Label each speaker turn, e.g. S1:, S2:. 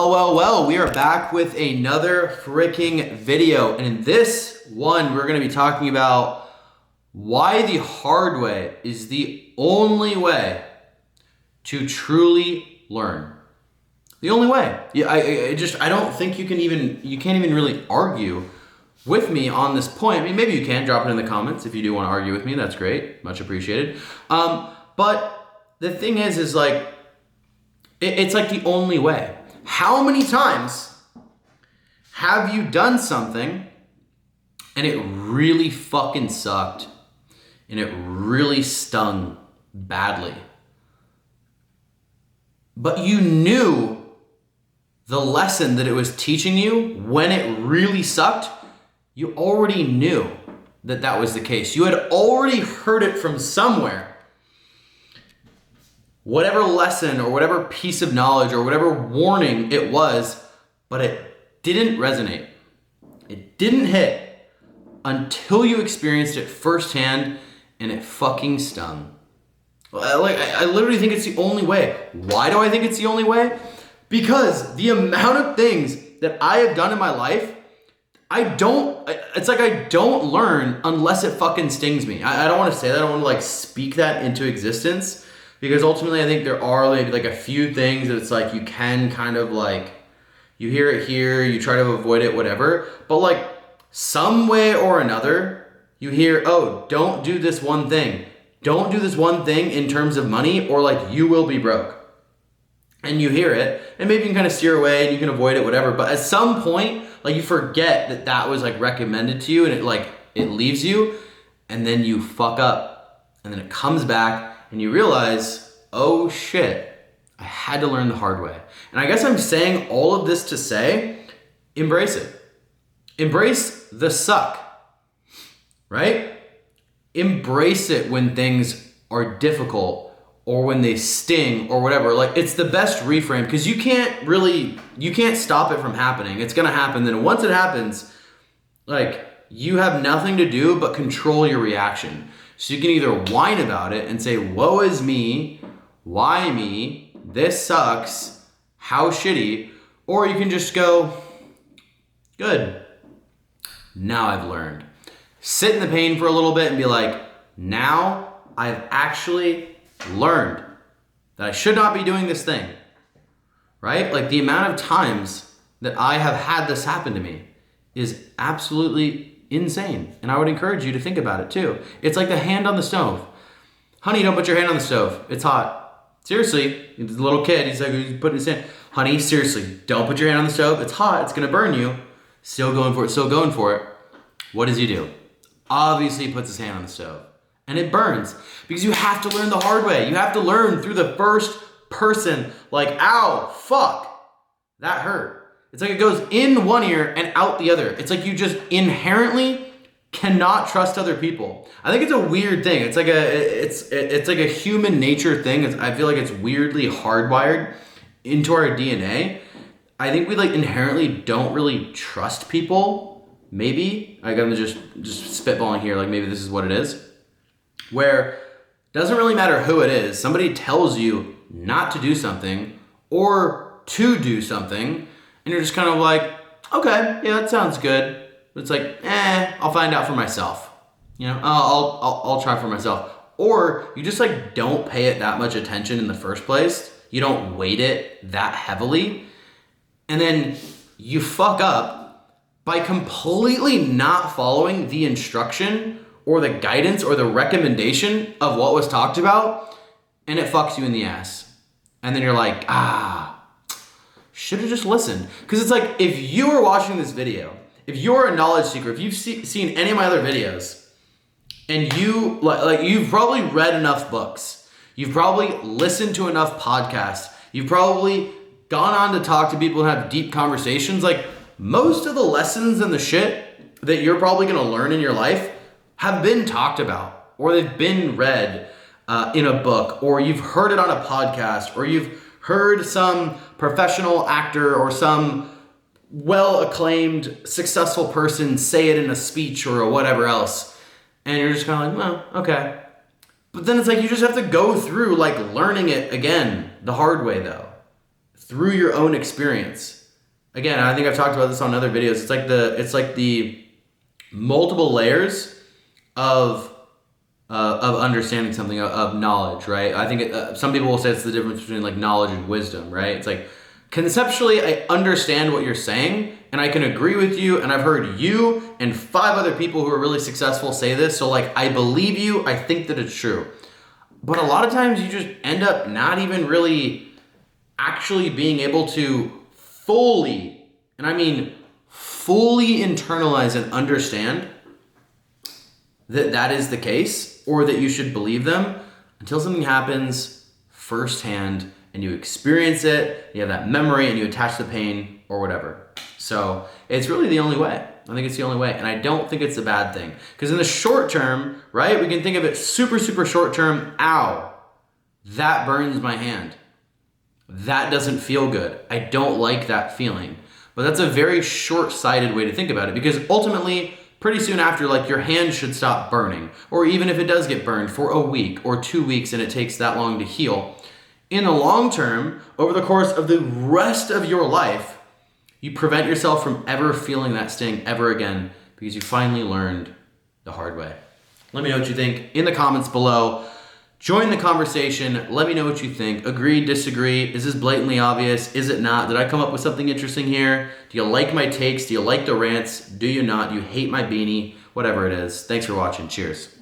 S1: Well, we are back with another freaking video. And in this one, we're going to be talking about why the hard way is the only way to truly learn. The only way. Yeah, I don't think you can't even really argue with me on this point. I mean, maybe you can drop it in the comments if you do want to argue with me. That's great. Much appreciated. But the thing is like, it's like the only way. How many times have you done something and it really fucking sucked and it really stung badly, but you knew the lesson that it was teaching you when it really sucked? You already knew that that was the case. You had already heard it from somewhere. Whatever lesson or whatever piece of knowledge or whatever warning it was, but it didn't resonate. It didn't hit until you experienced it firsthand and it fucking stung. I literally think it's the only way. Why do I think it's the only way? Because the amount of things that I have done in my life, I don't learn unless it fucking stings me. I don't want to say that. I don't want to like speak that into existence. Because ultimately, I think there are maybe like a few things that it's like you can kind of like, you hear it here, you try to avoid it, whatever. But like some way or another, you hear, oh, don't do this one thing. Don't do this one thing in terms of money or like you will be broke. And you hear it and maybe you can kind of steer away and you can avoid it, whatever. But at some point, like you forget that that was like recommended to you and it leaves you and then you fuck up and then it comes back. And you realize, oh shit, I had to learn the hard way. And I guess I'm saying all of this to say, embrace it. Embrace the suck, right? Embrace it when things are difficult or when they sting or whatever. Like it's the best reframe because you can't stop it from happening. It's gonna happen. Then once it happens, like you have nothing to do but control your reaction. So you can either whine about it and say, woe is me, why me, this sucks, how shitty, or you can just go, good, now I've learned. Sit in the pain for a little bit and be like, now I've actually learned that I should not be doing this thing, right? Like the amount of times that I have had this happen to me is absolutely insane. And I would encourage you to think about it too. It's like the hand on the stove. Honey, don't put your hand on the stove. It's hot. Seriously, the little kid, he's putting his hand. Honey, seriously, don't put your hand on the stove. It's hot. It's going to burn you. Still going for it. What does he do? Obviously, he puts his hand on the stove. And it burns. Because you have to learn the hard way. You have to learn through the first person. Like, ow, fuck. That hurt. It's like it goes in one ear and out the other. It's like you just inherently cannot trust other people. I think it's a weird thing. It's like a human nature thing. I feel like it's weirdly hardwired into our DNA. I think we like inherently don't really trust people. Maybe I'm just spitballing here. Like maybe this is what it is. Where it doesn't really matter who it is. Somebody tells you not to do something or to do something. And you're just kind of like, okay, yeah, that sounds good. But it's like, I'll find out for myself. You know, I'll try for myself. Or you just like don't pay it that much attention in the first place. You don't weight it that heavily. And then you fuck up by completely not following the instruction or the guidance or the recommendation of what was talked about. And it fucks you in the ass. And then you're like, should have just listened. Because it's like, if you were watching this video, if you're a knowledge seeker, if you've seen any of my other videos, and you've probably read enough books, you've probably listened to enough podcasts, you've probably gone on to talk to people and have deep conversations, like most of the lessons and the shit that you're probably gonna learn in your life have been talked about, or they've been read in a book, or you've heard it on a podcast, or you've heard some professional actor or some well-acclaimed, successful person say it in a speech or whatever else. And you're just kind of like, well, okay. But then it's like you just have to go through like learning it again the hard way though. through your own experience. Again, I think I've talked about this on other videos. It's like the multiple layers of understanding something, of knowledge, right? I think some people will say it's the difference between like knowledge and wisdom, right? It's like conceptually, I understand what you're saying and I can agree with you, and I've heard you and 5 other people who are really successful say this, so like I believe you, I think that it's true. But a lot of times you just end up not even really actually being able to fully, and I mean fully internalize and understand that that is the case, or that you should believe them, until something happens firsthand and you experience it, you have that memory and you attach the pain or whatever. So it's really the only way. I think it's the only way, and I don't think it's a bad thing. Because in the short term, right, we can think of it super, super short term. Ow, that burns my hand. That doesn't feel good. I don't like that feeling. But that's a very short-sighted way to think about it, because ultimately, pretty soon after, like, your hand should stop burning. Or even if it does get burned for a week or 2 weeks and it takes that long to heal, in the long term, over the course of the rest of your life, you prevent yourself from ever feeling that sting ever again, because you finally learned the hard way. Let me know what you think in the comments below. Join the conversation. Let me know what you think. Agree, disagree? Is this blatantly obvious? Is it not? Did I come up with something interesting here? Do you like my takes? Do you like the rants? Do you not? Do you hate my beanie? Whatever it is. Thanks for watching. Cheers.